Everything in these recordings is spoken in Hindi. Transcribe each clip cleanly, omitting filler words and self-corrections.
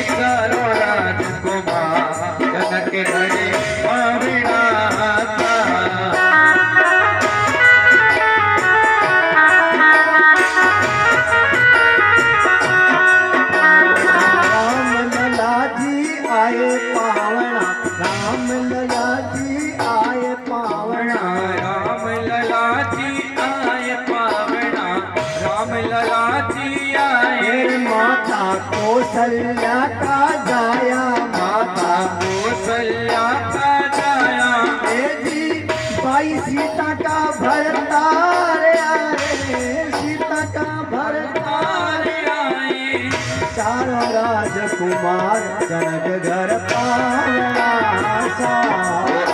चारो राजकुमार जनक घरे पावना था। राम लला जी आए पावना, राम लला जी आए पावना, राम लला जी आए पावना, राम लला जी आए। मेरे माता कौशल्या का जाया, माता कौशल्या का जाया। ए जी भाई सीता का भरतार आए, सीता का भरतार आए। चारों राजकुमार जनक घर पावना सा।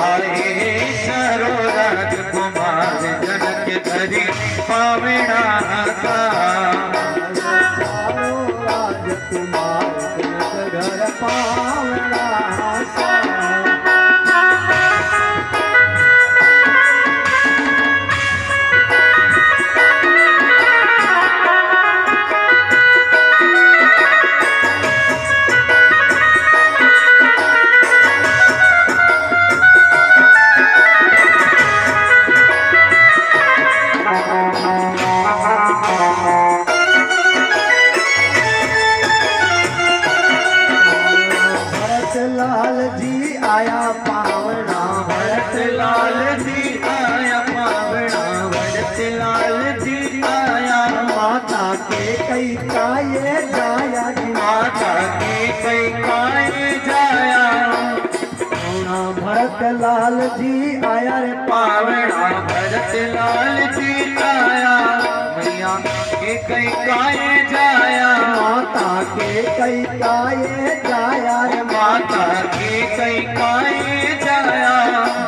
आए चारो राजकुमार जनक घरे पावना था। चारों राजकुमार जनक घर पावना सा। भरत लाल जी आया पावना, भरत लाल जी आया पावना, भरत लाल जी आया। माता के कई काये जाया जी, माता के कई काये जाया। भरत लाल जी आया रे पावना भरत लाल जी आया। मैया के कई काये जाया। माता के कई काये जाया रे माता के कई काये जाया।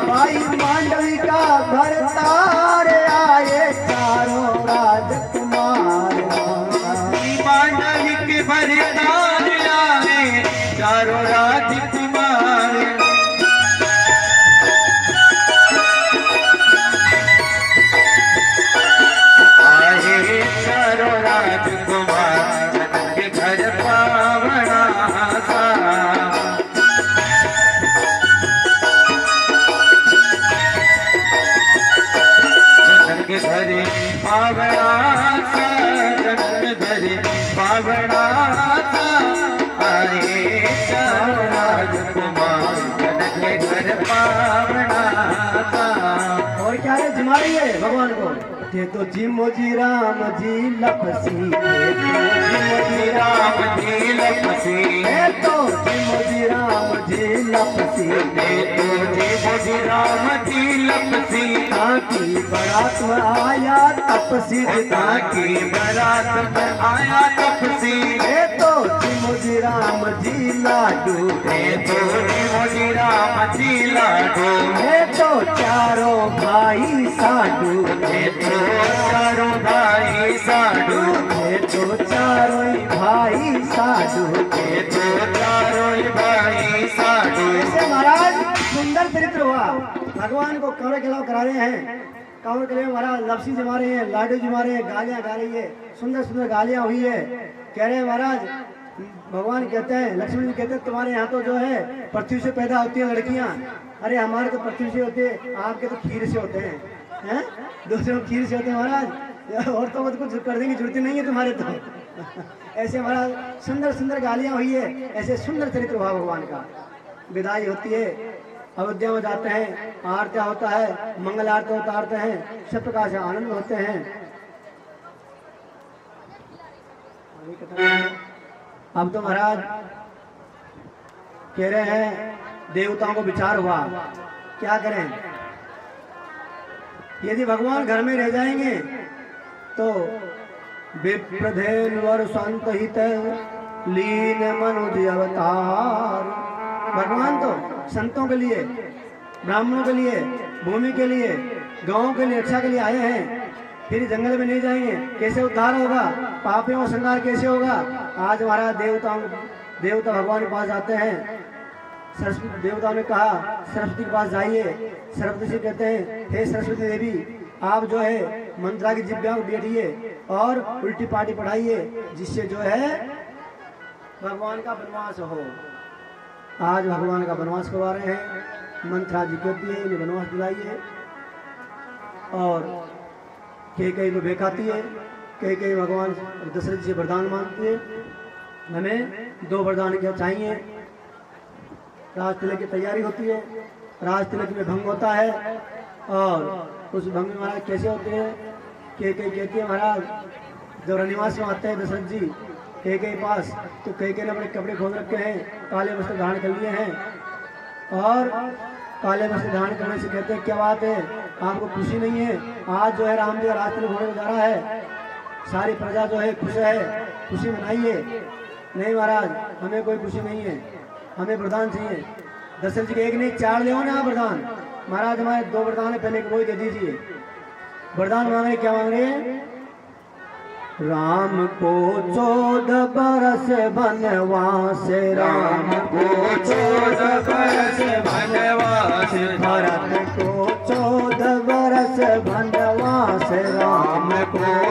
भाई मांडवी का भरतार आए चारों राजकुमार। मांडवी के भरतार आए चारों राजकुमार। आए चारों राजकुमार जनक घर पावना था। जनक घरे पावना था, जनक घरे पावना था। आए चारों राजकुमार जनक घर पावना था। और क्या रे जिमा रही है भगवान को? ते तो जिमो जी राम जी लपसी, जी राम जी लपसी। हे तो जिमो जी राम जी लपसी, जी राम जी लपसी। ताकि बारात में आया तपसी, ताकि बारात में आया तपसी। हे तो जिमो जी राम जी लाडू, जी राम जी लाडो। हे तो चारों भाई साडू, चारों भाई साडू। हे तो चारों ही भाई साडू। चारों भाई साडू। ऐसे महाराज सुंदर चरित्र हुआ। भगवान को कौड़े खिलाव करा रहे हैं, कांवड़ के लिए महाराज लपसी जमा रहे हैं, लाडू जमा रहे हैं, गालियां गा रही है, सुंदर सुंदर गालियां हुई है। कह रहे हैं महाराज, भगवान कहते हैं, लक्ष्मण जी कहते हैं तुम्हारे यहाँ तो जो है पृथ्वी से पैदा होती है लड़कियां। अरे हमारे तो पृथ्वी से होते हैं, आपके तो खीर से होते हैं, हैं? दूसरे खीर से होते हैं महाराज। और तो कुछ कर देंगे, जरूरत नहीं है तुम्हारे तो। ऐसे महाराज सुंदर सुंदर गालियां हुई है, ऐसे सुंदर चरित्र हुआ भगवान का। विदाई होती है, अयोध्या में जाते हैं, आरती होता है, मंगल आरती उतारते हैं, सब प्रकार से आनंद होते हैं। अब तो महाराज कह रहे हैं देवताओं को विचार हुआ, क्या करें? यदि भगवान घर में रह जाएंगे तो विप्रधेन वर संत हित लीन मनुज अवतार। भगवान तो संतों के लिए, ब्राह्मणों के लिए, भूमि के लिए, गांवों के लिए, रक्षा के लिए आए हैं। फिर जंगल में नहीं जाएंगे, कैसे उद्धार होगा? पापियों का संहार कैसे होगा? आज महाराज देवता भगवान के पास जाते हैं। सरस्वती देवताओं ने कहा सरस्वती के पास जाइए। सरस्वती से कहते हैं हे सरस्वती देवी, आप जो है मंत्रा की जिब्या को बैठिए और उल्टी पाटी पढ़ाइए, जिससे जो है भगवान का वनवास हो। आज भगवान का वनवास करवा रहे हैं। मंत्रा जी कहती है इन्हें वनवास दिलाइए, और कई को बेखाती है, कई भगवान दशरथ जी से वरदान मांगती है। हमें 2 वरदान क्या चाहिए। राज तिलक की तैयारी होती है, राज तिलक में भंग होता है, और उस भंग में महाराज कैसे होते हैं। कई कहती है महाराज जब रनिवास में आते हैं दशरथ जी कई पास, तो कई ने अपने कपड़े खोल रखे हैं, काले वस्त्र धारण कर लिए हैं, और काले वस्त्र धारण करने से कहते हैं क्या बात है, आपको खुशी नहीं है। आज जो है राम जी राज तिलक होने जा रहा है, सारी प्रजा जो है खुश है, खुशी मनाइए। नहीं महाराज हमें कोई खुशी नहीं है, हमें वरदान चाहिए। दशरथ जी के 1 नहीं 4 ले ना वरदान। महाराज हमारे 2 वरदान है, पहले वही दे दीजिए। वरदान मांग रहे, क्या मांग रहे हैं। राम को 14 बरस वनवास, राम को 14 बरस वनवास, भरत को 14 बरस वनवास, राम को